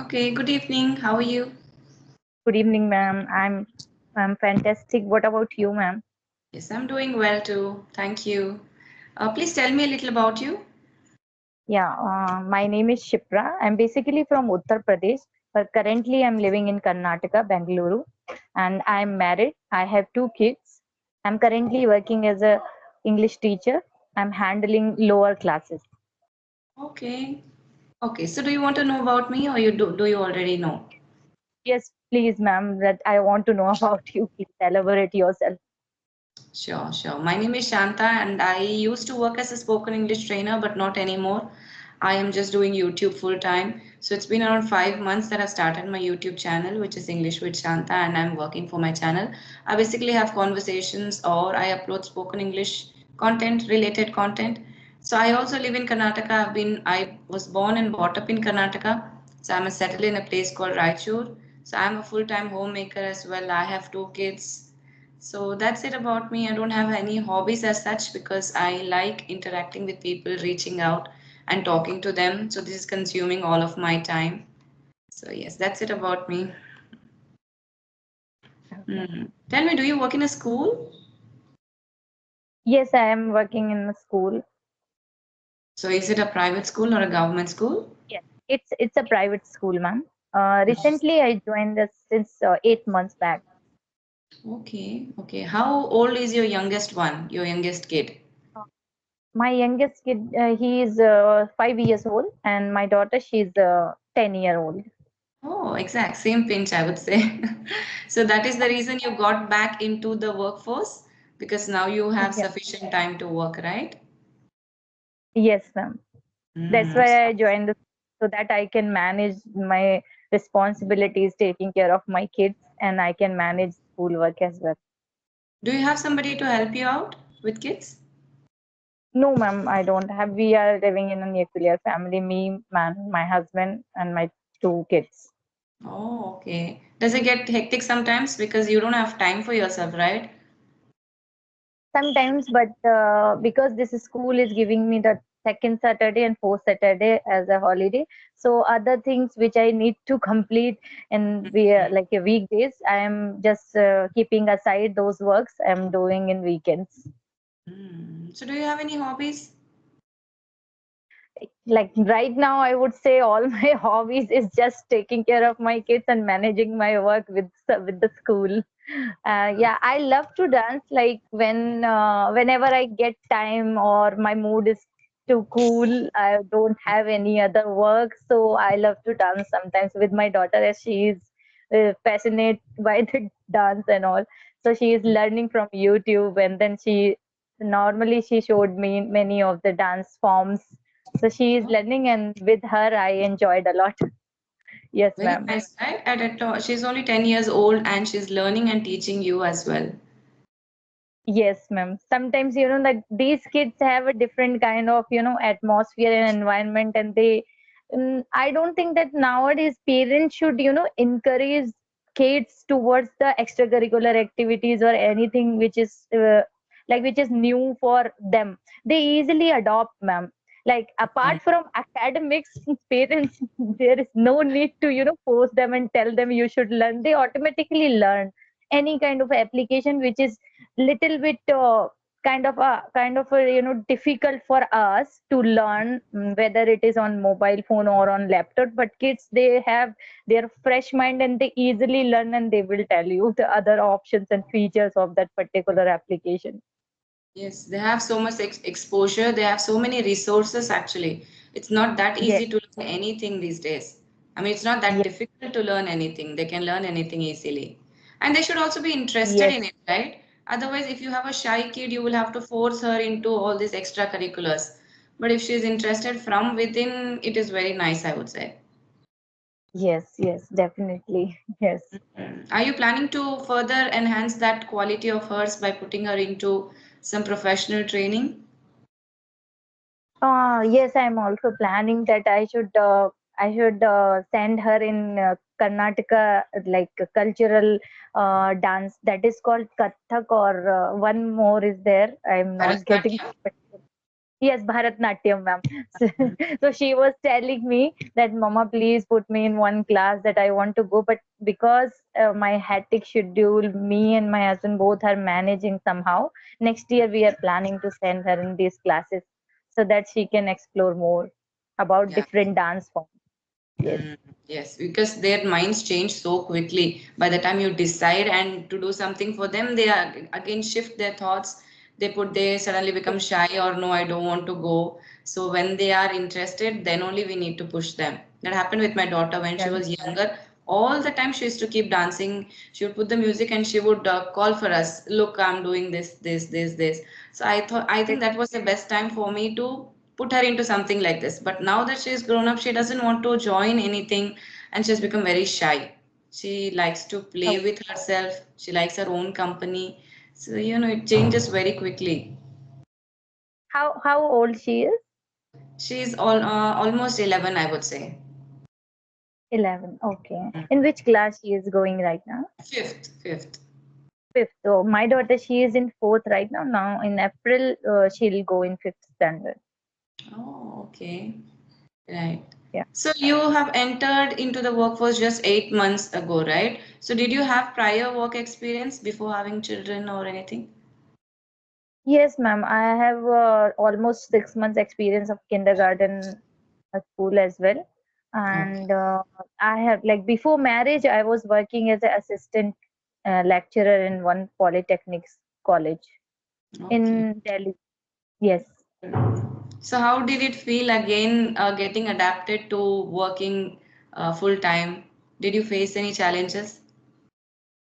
Okay, good evening. How are you? Good evening, ma'am. I'm fantastic. What about you, ma'am? Yes, I'm doing well too. Thank you. Please tell me a little about you. Yeah, my name is Shipra. I'm basically from Uttar Pradesh, but currently I'm living in Karnataka, Bengaluru, and I'm married. I have two kids. I'm currently working as a English teacher. I'm handling lower classes. Okay. Okay, so do you want to know about me or do you already know? Yes, please, ma'am. That I want to know about you. Please elaborate yourself. Sure, sure. My name is Shanta and I used to work as a spoken English trainer, but not anymore. I am just doing YouTube full time. So it's been around 5 months that I've started my YouTube channel, which is English with Shanta, and I'm working for my channel. I basically have conversations or I upload spoken English content, related content. So I also live in Karnataka. I was born and brought up in Karnataka. So I'm settled in a place called Raichur. So I'm a full-time homemaker as well. I have two kids. So that's it about me. I don't have any hobbies as such because I like interacting with people, reaching out and talking to them. So this is consuming all of my time. So yes, that's it about me. Okay. Tell me, do you work in a school? Yes, I am working in a school. So is it a private school or a government school? Yes, it's a private school, ma'am. Recently, I joined this since 8 months back. Okay, okay. How old is your youngest one, your youngest kid? My youngest kid, he is 5 years old, and my daughter, she's 10-year-old. Oh, exact, same pinch, I would say. So that is the reason you got back into the workforce because now you have Yeah. sufficient time to work, right? Yes, ma'am. That's Mm. why I joined the so that I can manage my responsibilities, taking care of my kids, and I can manage schoolwork as well. Do you have somebody to help you out with kids? No, ma'am, I don't have. We are living in a nuclear family. Me, man, my husband, and my two kids. Oh, okay. Does it get hectic sometimes because you don't have time for yourself, right? Sometimes, but because this school is giving me the second Saturday and fourth Saturday as a holiday, so other things which I need to complete and be like a weekdays, I am just keeping aside those works I'm doing in weekends. So do you have any hobbies? Like right now, I would say all my hobbies is just taking care of my kids and managing my work with the school. Yeah, I love to dance. Like whenever I get time or my mood is too cool, I don't have any other work, so I love to dance sometimes with my daughter as she is passionate by the dance and all. So she is learning from YouTube, and then she showed me many of the dance forms. So she is Oh, learning, and with her, I enjoyed a lot. Yes, very ma'am. nice, right? She's only 10 years old and she's learning and teaching you as well. Yes, ma'am. Sometimes, like these kids have a different kind of, atmosphere and environment, and I don't think that nowadays parents should, encourage kids towards the extracurricular activities or anything which is new for them. They easily adopt, ma'am. Like apart from academics, parents, there is no need to, force them and tell them you should learn. They automatically learn any kind of application which is little bit kind of a difficult for us to learn, whether it is on mobile phone or on laptop, but kids, they have their fresh mind and they easily learn, and they will tell you the other options and features of that particular application. Yes, they have so much exposure. They have so many resources actually. It's not that Yes, easy to learn anything these days. I mean, it's not that yes, difficult to learn anything. They can learn anything easily. And they should also be interested in yes, it, right? Otherwise, if you have a shy kid, you will have to force her into all these extracurriculars. But if she is interested from within, it is very nice, I would say. yes, yes, definitely. Yes. Are you planning to further enhance that quality of hers by putting her into some professional training? Yes, I'm also planning that I should send her in Karnataka, like a cultural dance that is called Kathak, or one more is there. I'm not getting. Bharatanatyam? Yes, Bharatnatyam, ma'am. So, Mm. so she was telling me that, Mama, please put me in one class that I want to go. But because my hectic schedule, me and my husband both are managing somehow. Next year, we are planning to send her in these classes so that she can explore more about Yeah. different dance forms. Yes, Mm, yes, because their minds change so quickly. By the time you decide and to do something for them, they are, again shift their thoughts. They suddenly become yes, shy or no, I don't want to go. So when they are interested, then only we need to push them. That happened with my daughter when she yes, was younger. All the time she used to keep dancing. She would put the music and she would call for us. Look, I'm doing this. So I think yes. that was the best time for me to put her into something like this. But now that she's grown up, she doesn't want to join anything and she's become very shy. She likes to play Oh, with herself, she likes her own company. So, it changes very quickly. how old she is? She's almost 11, I would say. 11. Okay. Mm. In which class she is going right now? Fifth. Fifth. So my daughter, she is in fourth right now. Now in April, she'll go in fifth standard. Oh, okay. Right. Yeah. So you have entered into the workforce just 8 months ago, right? So did you have prior work experience before having children or anything? Yes, ma'am. I have almost 6 months experience of kindergarten school as well, Okay. and I have like before marriage, I was working as an assistant lecturer in one polytechnics college Okay. in Delhi. Yes. So how did it feel again getting adapted to working full time? Did you face any challenges?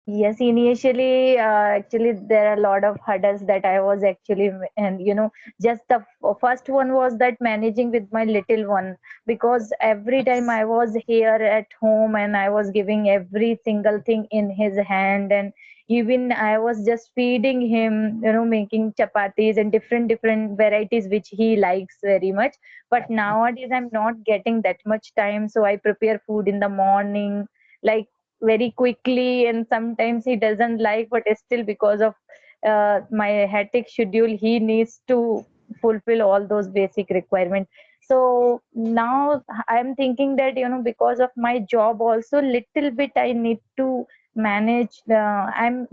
Yes, initially, actually, there are a lot of hurdles that I was actually, and just the first one was that managing with my little one, because every time I was here at home and I was giving every single thing in his hand, and even I was just feeding him, making chapatis and different varieties which he likes very much. But nowadays, I'm not getting that much time, so I prepare food in the morning, like very quickly, and sometimes he doesn't like, but still because of my hectic schedule, he needs to fulfill all those basic requirements. So now I'm thinking that because of my job also, little bit I need to manage the, I'm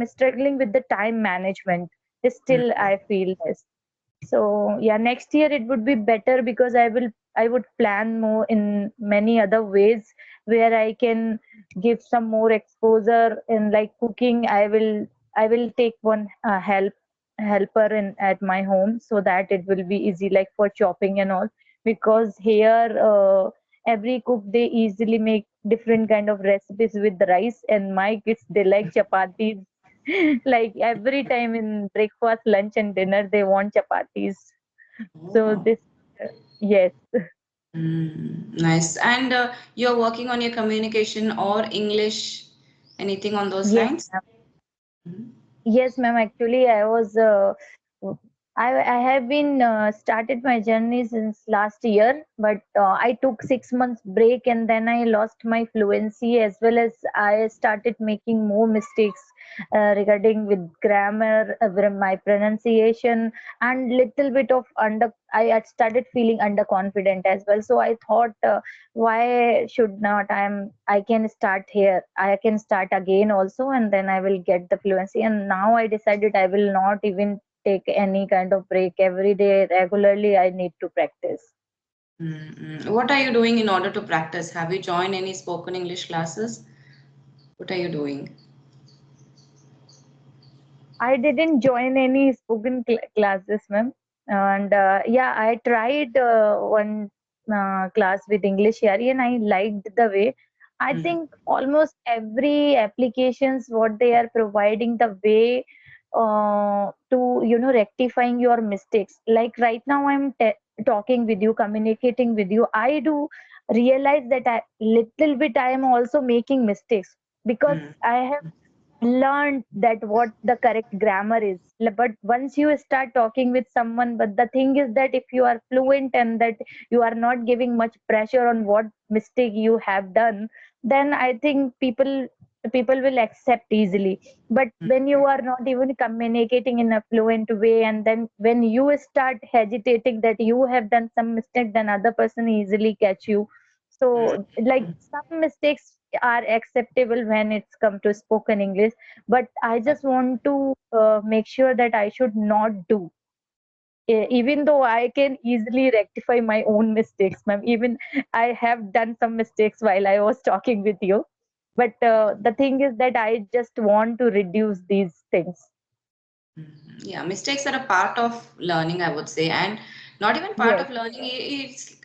struggling with the time management. Still Mm, I feel this. So yeah, next year it would be better because I would plan more in many other ways where I can give some more exposure in like cooking. I will take one helper in at my home so that it will be easy like for chopping and all, because here every cook they easily make different kind of recipes with rice, and my kids they like chapatis. Like every time in breakfast, lunch, and dinner, they want chapatis. So oh, this, yes, nice. And you're working on your communication or English, anything on those yes, lines? ma'am. Mhm. Yes, ma'am. Actually, I have been started my journey since last year, but I took 6 months break and then I lost my fluency, as well as I started making more mistakes regarding with grammar, with my pronunciation, and little bit of under. I had started feeling underconfident as well. So I thought, why should not I can start here, I can start again also, and then I will get the fluency. And now I decided I will not even take any kind of break. Every day regularly I need to practice. What are you doing in order to practice? Have you joined any spoken English classes? What are you doing? I didn't join any spoken classes, ma'am. And yeah, I tried one class with English Yari, and I liked the way. I Mm, think almost every applications what they are providing the way to rectifying your mistakes. Like right now, I'm talking with you, communicating with you. I do realize that I little bit I am also making mistakes because mm, I have learned that what the correct grammar is. But once you start talking with someone, but the thing is that if you are fluent and that you are not giving much pressure on what mistake you have done, then I think people people will accept easily. But when you are not even communicating in a fluent way, and then when you start hesitating that you have done some mistake, then other person easily catch you. So like some mistakes are acceptable when it's come to spoken English, but I just want to make sure that I should not do. Even though I can easily rectify my own mistakes, ma'am. Even I have done some mistakes while I was talking with you. But the thing is that I just want to reduce these things. Yeah, mistakes are a part of learning, I would say, and not even part Yes, of learning.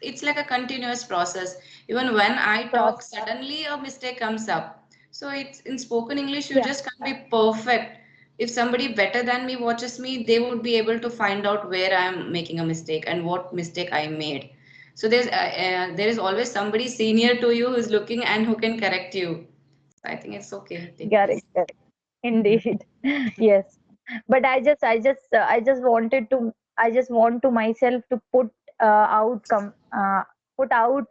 It's like a continuous process. Even when I talk, process. suddenly a mistake comes up. So it's in spoken English, you Yeah, just can't be perfect. If somebody better than me watches me, they would be able to find out where I'm making a mistake and what mistake I made. So there is always somebody senior to you who's looking and who can correct you. So I think it's okay. Take correct, this. correct. Indeed. Yes. But I just want to myself to put out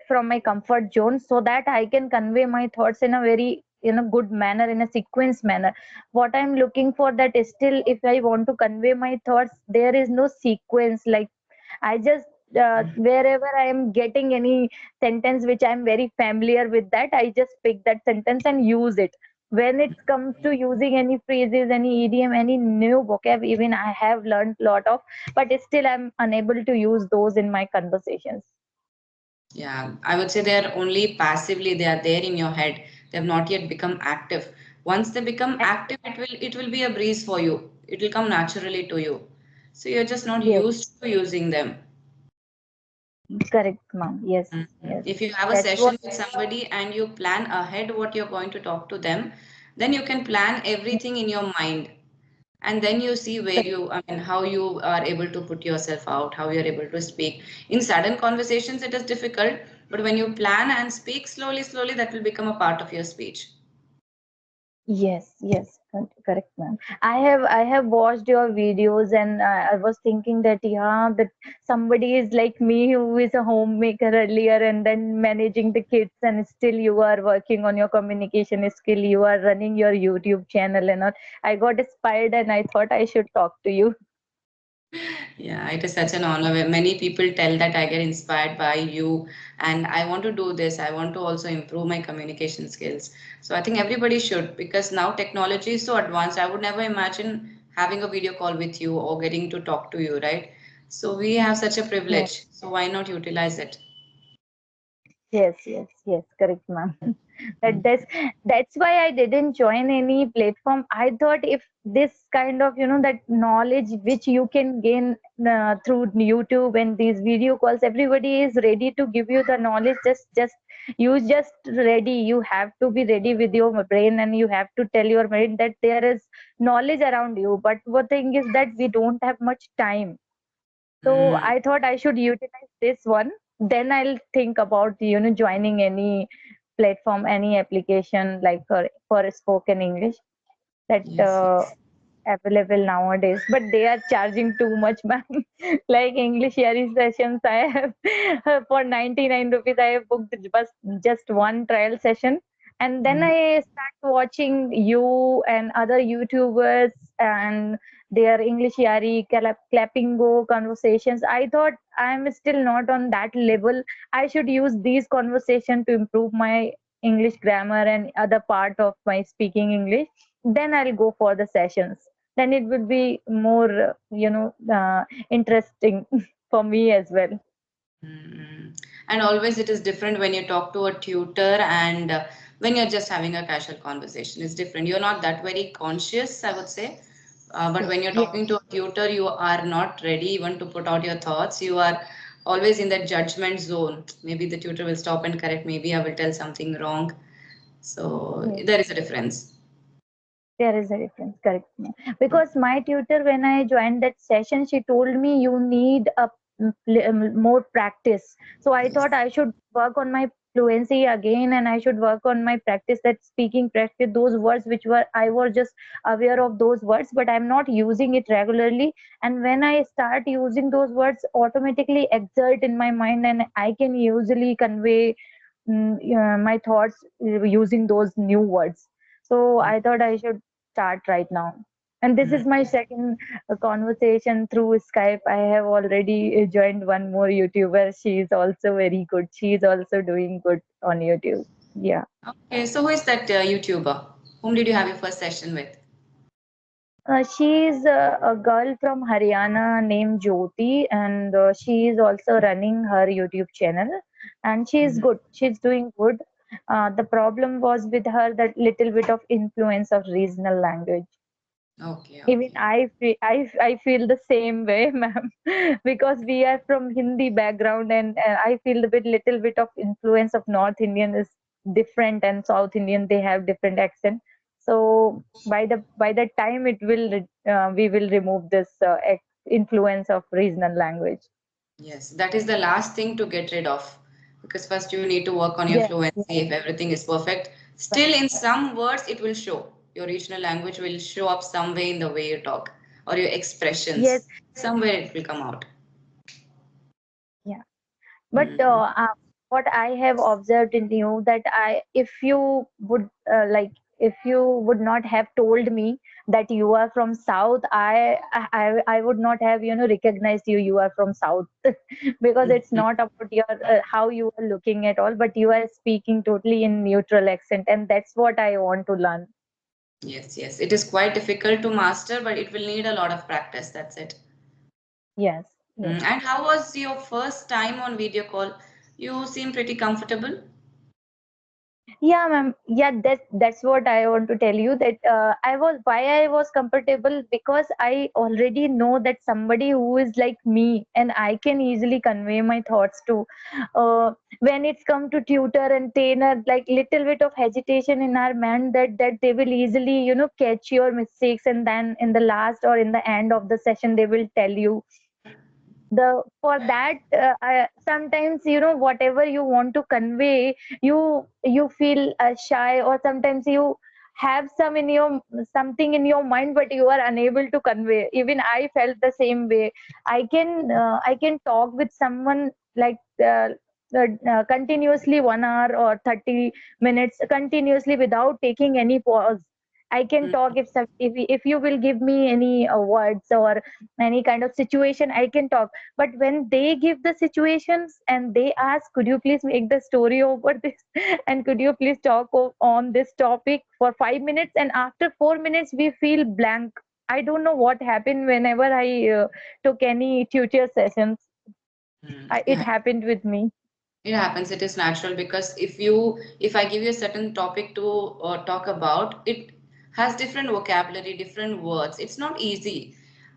from my comfort zone so that I can convey my thoughts in a very good manner, in a sequence manner. What I'm looking for, that is still, if I want to convey my thoughts, there is no sequence. Like I just wherever I am getting any sentence which I'm very familiar with, that I just pick that sentence and use it. When it comes to using any phrases, any idiom, any new vocab, even I have learned a lot of, but still I'm unable to use those in my conversations. Yeah, I would say they are only passively, they are there in your head. They have not yet become active. Once they become And active, it will be a breeze for you. It will come naturally to you. So you're just not yes, used to using them. correct, ma'am. Yes, Mhm. yes. If you have a That's what. session with somebody and you plan ahead what you're going to talk to them, then you can plan everything in your mind. And then you see where Correct. you, I mean, how you are able to put yourself out, how you're able to speak. In sudden conversations, it is difficult, but when you plan and speak slowly, slowly, that will become a part of your speech. Yes, yes, correct, ma'am. I have watched your videos, and I was thinking that yeah, that somebody is like me who is a homemaker earlier and then managing the kids, and still you are working on your communication skill. You are running your YouTube channel and all. I got inspired, and I thought I should talk to you. Yeah, it is such an honor. Many people tell that I get inspired by you, and I want to do this. I want to also improve my communication skills. So I think everybody should, because now technology is so advanced. I would never imagine having a video call with you or getting to talk to you, right? So we have such a Yes. privilege. So why not utilize it? Yes, yes, yes, correct, ma'am. That's why I didn't join any platform. I thought if this kind of that knowledge which you can gain through YouTube and these video calls, everybody is ready to give you the knowledge. Just you just ready. You have to be ready with your brain, and you have to tell your brain that there is knowledge around you. But one thing is that we don't have much time, so Mm, I thought I should utilize this one. Then I'll think about joining any platform, any application like for spoken English that yes, yes. available nowadays. But they are charging too much, ma'am. Like English sharing sessions, I have for 99 rupees. I have booked just one trial session, and then Mm, I start watching you and other YouTubers and their English Yari clapping go conversations. I thought I'm still not on that level. I should use these conversation to improve my English grammar and other part of my speaking English. Then I'll go for the sessions. Then it would be more, interesting for me as well. mm. And always it is different when you talk to a tutor and when you're just having a casual conversation. It's different. You're not that very conscious, I would say. But when you're Yes, talking to a tutor, you are not ready even to put out your thoughts. You are always in that judgment zone. Maybe the tutor will stop and correct. Maybe I will tell something wrong. So yes. there is a difference. There is a difference, correct. Ma'am. Because my tutor, when I joined that session, she told me you need more practice. So I thought I should work on my fluency again, and I should work on my practice, that speaking practice, those words which were I was just aware of those words, but I'm not using it regularly. And when I start using those words, automatically exert in my mind, and I can usually convey my thoughts using those new words. So I thought I should start right now. And this is my second conversation through Skype. I have already joined one more YouTuber. She is also very good. She is also doing good on YouTube. Yeah. Okay, so who is that YouTuber? Whom did you have your first session with? She is a girl from Haryana named Jyoti, and she is also running her YouTube channel. And she is Mhm. good. She's doing good. The problem was with her that little bit of influence of regional language. Okay, Even okay. I feel the same way, ma'am, because we are from Hindi background, and I feel the little bit of influence of North Indian is different, and South Indian they have different accent. So by the time we will remove this influence of regional language. Yes, that is the last thing to get rid of because first you need to work on your Yes, fluency. yes, If everything is perfect, still in some words it will show. Your regional language will show up some way in the way you talk or your yes, expressions. Somewhere it will come out. yeah. But Mhm. what I have observed in you that if you would if you would not have told me that you are from South, I would not have recognized you. You are from South because it's Mhm. not about your how you are looking at all, but you are speaking totally in neutral accent, and that's what I want to learn. Yes, yes. It is quite difficult to master, but it will need a lot of practice. That's it. Yes, yes. And how was your first time on video call? You seem pretty comfortable. Yeah, ma'am. Yeah, that's what I want to tell you that I was comfortable because I already know that somebody who is like me and I can easily convey my thoughts to. When it's come to tutor and trainer, like little bit of hesitation in our mind that they will easily catch your mistakes, and then in the last or in the end of the session they will tell you the for that sometimes whatever you want to convey, you feel shy, or sometimes you have something in your mind but you are unable to convey. Even I felt the same way. I can talk with someone like continuously 1 hour or 30 minutes continuously without taking any pause. I can talk if you will give me any words or any kind of situation, I can talk. But when they give the situations and they ask, could you please make the story over this and could you please talk on this topic for 5 minutes, and after 4 minutes we feel blank. I don't know what happened whenever I took any tutor sessions. It Yeah, happened with me. it happens. It is natural because if I give you a certain topic to talk about, it has different vocabulary, different words. It's not easy.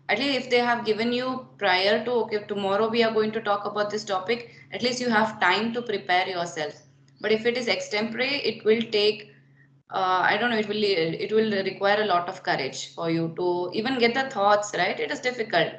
At least if they have given you prior to, okay, tomorrow we are going to talk about this topic, at least you have time to prepare yourself. But if it is extempore, it will take, I don't know, it will require a lot of courage for you to even get the thoughts right. It is difficult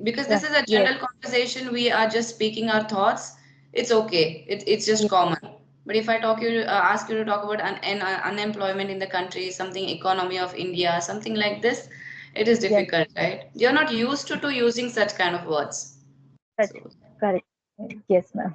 because this Yeah. is a Yes. general conversation. We are just speaking our thoughts. It's okay. It's just Yes. common. But if I ask you to talk about unemployment in the country, something economy of India, something like this, it is Yes. difficult, right? You're not used to using such kind of words. Correct. So, Correct. Yes, ma'am.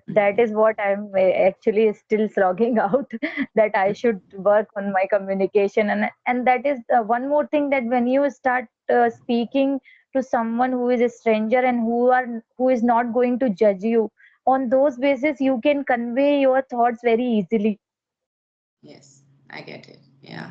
That mhm. is what I'm actually still slogging out, that I should work on my communication. And that is one more thing, that when you start speaking to someone who is a stranger and who is not going to judge you, on those basis you can convey your thoughts very easily. Yes, I get it. Yeah.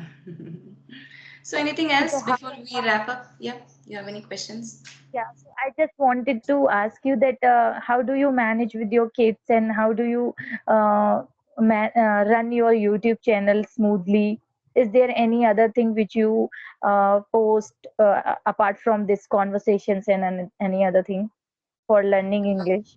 So anything So else how before we wrap up? Yeah, you have any questions? Yeah, so I just wanted to ask you that how do you manage with your kids, and how do you run your YouTube channel smoothly? Is there any other thing which you post apart from this conversations and any other thing for learning English?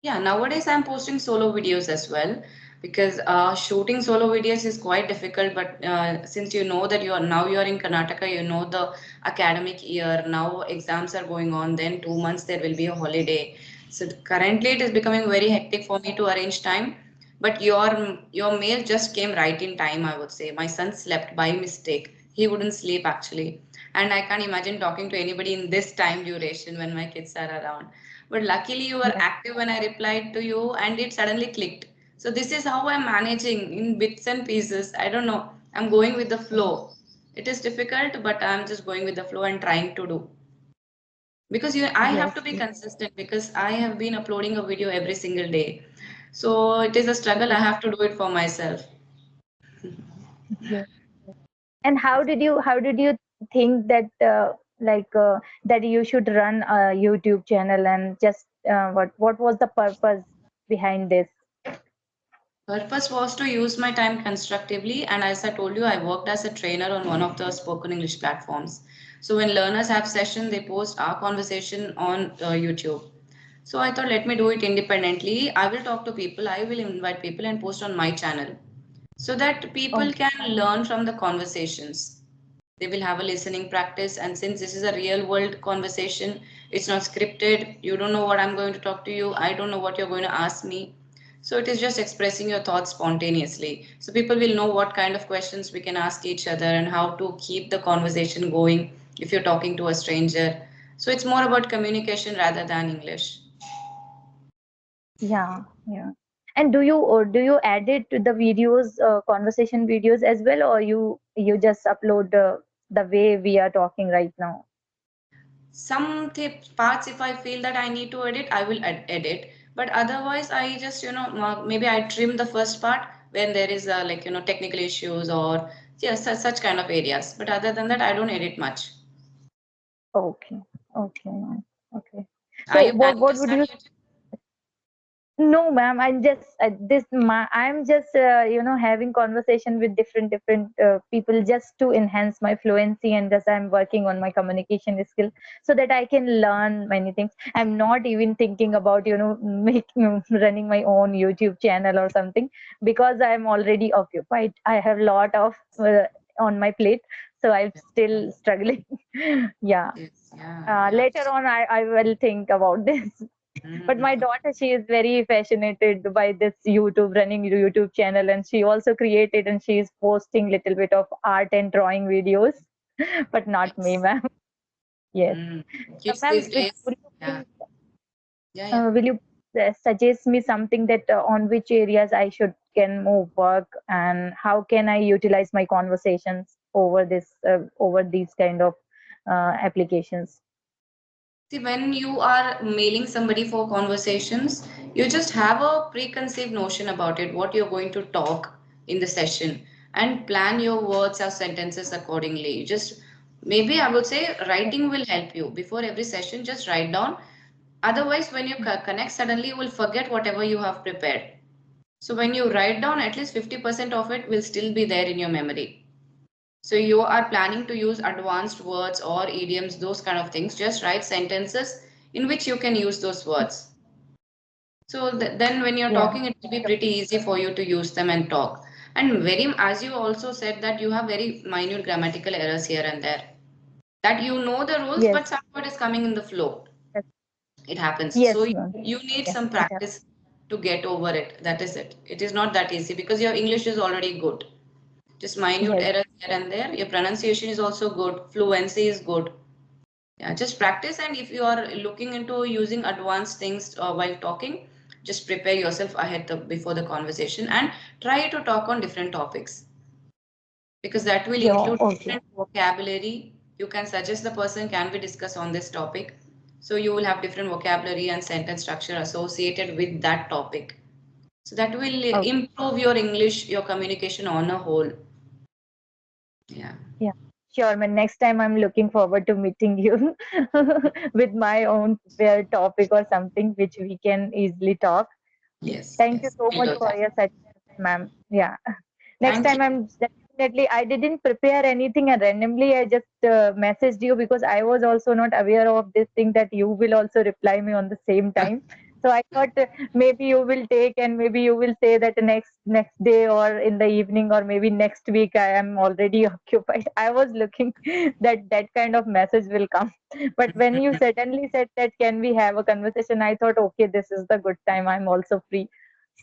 Yeah, nowadays I'm posting solo videos as well because shooting solo videos is quite difficult. But since you know that you are in Karnataka, you know the academic year now exams are going on. Then 2 months there will be a holiday. So currently it is becoming very hectic for me to arrange time. But your mail just came right in time, I would say. My son slept by mistake. He wouldn't sleep actually, and I can't imagine talking to anybody in this time duration when my kids are around. But luckily, you were Yeah. active when I replied to you, and it suddenly clicked. So this is how I'm managing in bits and pieces. I don't know. I'm going with the flow. It is difficult, but I'm just going with the flow and trying to do. Because I have to Yes, be consistent because I have been uploading a video every single day. So it is a struggle. I yes, have to do it for myself. yes. And how did you think that that you should run a YouTube channel, and just what was the purpose behind this? Purpose was to use my time constructively, and as I told you, I worked as a trainer on one of the spoken English platforms. So when learners have session, they post our conversation on YouTube. So I thought, let me do it independently. I will talk to people, I will invite people and post on my channel so that people Oh, can learn from the conversations. They will have a listening practice, and since this is a real world conversation, it's not scripted. You don't know what I'm going to talk to you, I don't know what you're going to ask me. So it is just expressing your thoughts spontaneously. So people will know what kind of questions we can ask each other and how to keep the conversation going if you're talking to a stranger. So it's more about communication rather than English. yeah, yeah. And do you add it to the videos, conversation videos as well, or you just upload the way we are talking right now? Some tips parts, if I feel that I need to edit, I will edit, but otherwise I just maybe I trim the first part when there is technical issues or yes, such kind of areas, but other than that I don't edit much. Okay, okay, nice. Okay. Are So you planning to what would start you? YouTube? No, ma'am. I'm just having conversation with different people just to enhance my fluency, and just I'm working on my communication skill so that I can learn many things. I'm not even thinking about making running my own YouTube channel or something, because I'm already occupied. I have a lot of on my plate, so I'm still struggling. Yeah. Yes, yeah, yeah. Later on, I will think about this. But my Mm. daughter, she is very fascinated by this running YouTube channel, and she also created, and she is posting little bit of art and drawing videos. But not me, Yes. ma'am. Yes. Mm. So, Kids ma'am, these days, yeah, yeah, yeah. will you suggest me something that on which areas I should can move work, and how can I utilize my conversations over these kind of applications? See, when you are mailing somebody for conversations, you just have a preconceived notion about it, what you're going to talk in the session, and plan your words or sentences accordingly. Just maybe I would say writing will help you before every session, just write down. Otherwise, when you connect, suddenly you will forget whatever you have prepared. So when you write down, at least 50% of it will still be there in your memory. So you are planning to use advanced words or idioms, those kind of things. Just write sentences in which you can use those words. So then when you're Yeah. talking, it will be pretty easy for you to use them and talk. And very, as you also said that you have very minute grammatical errors here and there. That you know the rules, Yes. but some word is coming in the flow. Yes, It happens. So yes, ma'am. you need Yeah. some practice to get over it. That is it. It is not that easy because your English is already good. Just minute Yes. errors here and there. Your pronunciation is also good. Fluency is good. Yeah, just practice. And if you are looking into using advanced things while talking, just prepare yourself ahead before the conversation and try to talk on different topics because that will Yeah. include Okay. different vocabulary. You can suggest the person, can we discuss on this topic? So you will have different vocabulary and sentence structure associated with that topic. So that will Okay. improve your English, your communication on a whole. Yeah. Yeah. Sure, man. Next time I'm looking forward to meeting you with my own topic or something which we can easily talk. Yes, Thank you yes. so We'll much do for that. your suggestions, ma'am. Yeah. Next Thank you. time I'm definitely, I didn't prepare anything, and randomly I just messaged you because I was also not aware of this thing that you will also reply me on the same time. So I thought maybe you will take, and maybe you will say that next day or in the evening or maybe next week I am already occupied. I was looking that kind of message will come. But when you suddenly said that can we have a conversation, I thought, okay, this is the good time. I'm also free.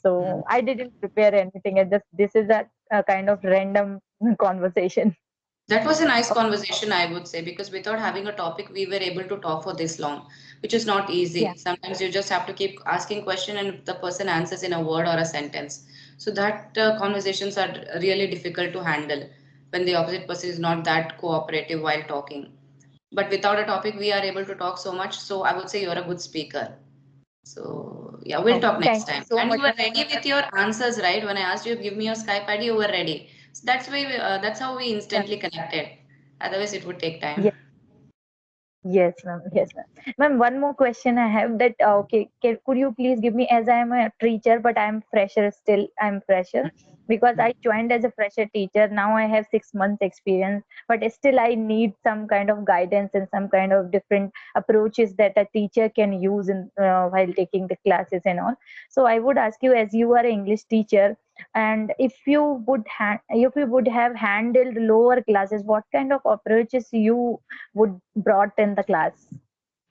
So I didn't prepare anything. I just this is a kind of random conversation. That was a nice Oh, conversation, I would say, because without having a topic, we were able to talk for this long, which is not yeah, easy. Sometimes you just have to keep asking question and the person answers in a word or a sentence. So that conversations are really difficult to handle. when the opposite person is not that cooperative while talking. But without a topic, we are able to talk so much. So I would say you're a good speaker. So yeah, we'll Oh, talk next thank you time. so And you much, were ma'am. ready with your answers, right? When I asked you, give me your Skype ID, you were ready. So that's why that's how we instantly connected. Otherwise, it would take time. Yes. Yes, ma'am. Yes, ma'am. Ma'am, one more question I have that okay, could you please give me, as I am a teacher, but I am fresher still. I'm fresher because I joined as a fresher teacher. Now I have 6 months experience, but still I need some kind of guidance and some kind of different approaches that a teacher can use in while taking the classes and all. So I would ask you, as you are an English teacher, and if you would have handled lower classes, what kind of approaches you would brought in the class?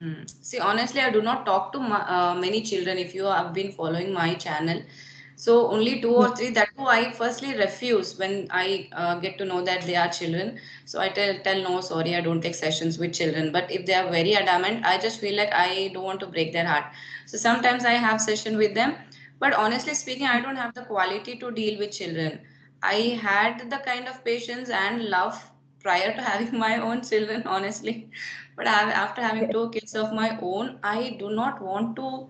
Hmm. See, honestly, I do not talk to many children. If you have been following my channel, so only two Yes, or three. That too, I firstly refuse when I get to know that they are children. So I tell no, sorry, I don't take sessions with children. But if they are very adamant, I just feel like I don't want to break their heart. So sometimes I have session with them. But honestly speaking, I don't have the quality to deal with children. I had the kind of patience and love prior to having my own children, honestly. But after having yes, two kids of my own, I do not want to.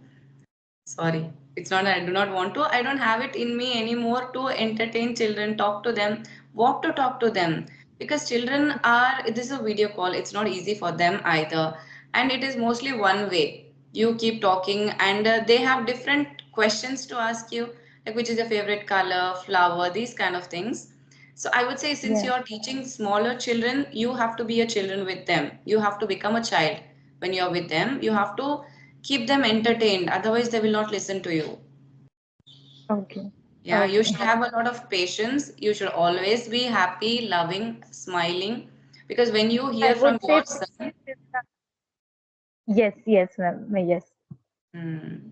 Sorry, it's not that I do not want to. I don't have it in me anymore to entertain children, talk to them, walk to talk to them. Because children are, this is a video call, it's not easy for them either. And it is mostly one way. You keep talking, and they have different questions to ask you, like which is your favorite color, flower, these kind of things. So I would say since yes. you're teaching smaller children, you have to be a children with them. You have to become a child when you're with them. You have to keep them entertained, otherwise they will not listen to you. Okay, Yeah, you okay. should have a lot of patience. You should always be happy, loving, smiling, because when you I hear from would say your son. patience is the yes, yes, ma'am. Yes,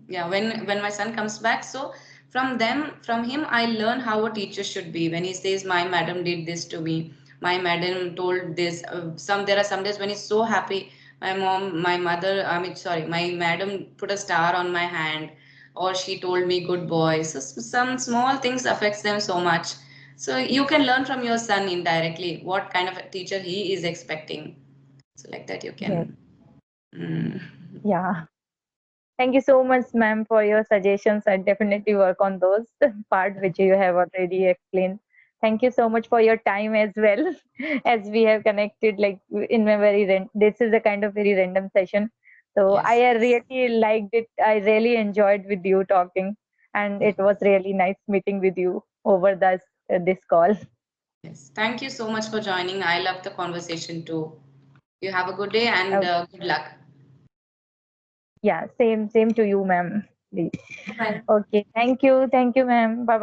Yeah, when my son comes back, so from him, I learn how a teacher should be. When he says, "My madam did this to me," "My madam told this." There are some days when he's so happy. My mother, I mean, sorry, my madam put a star on my hand, or she told me, "Good boy." So some small things affects them so much. So you can learn from your son indirectly what kind of a teacher he is expecting. So like that you can. yes, Mm. yeah. Thank you so much, ma'am, for your suggestions. I definitely work on those part which you have already explained. Thank you so much for your time as well, as we have connected like in a this is a kind of very random session. So Yes. really liked it. I really enjoyed with you talking, and it was really nice meeting with you over this call. Yes, thank you so much for joining. I love the conversation too. You have a good day and Okay. good luck. Yeah, same to you, ma'am. Please. Bye. Okay, thank you, ma'am. Bye bye.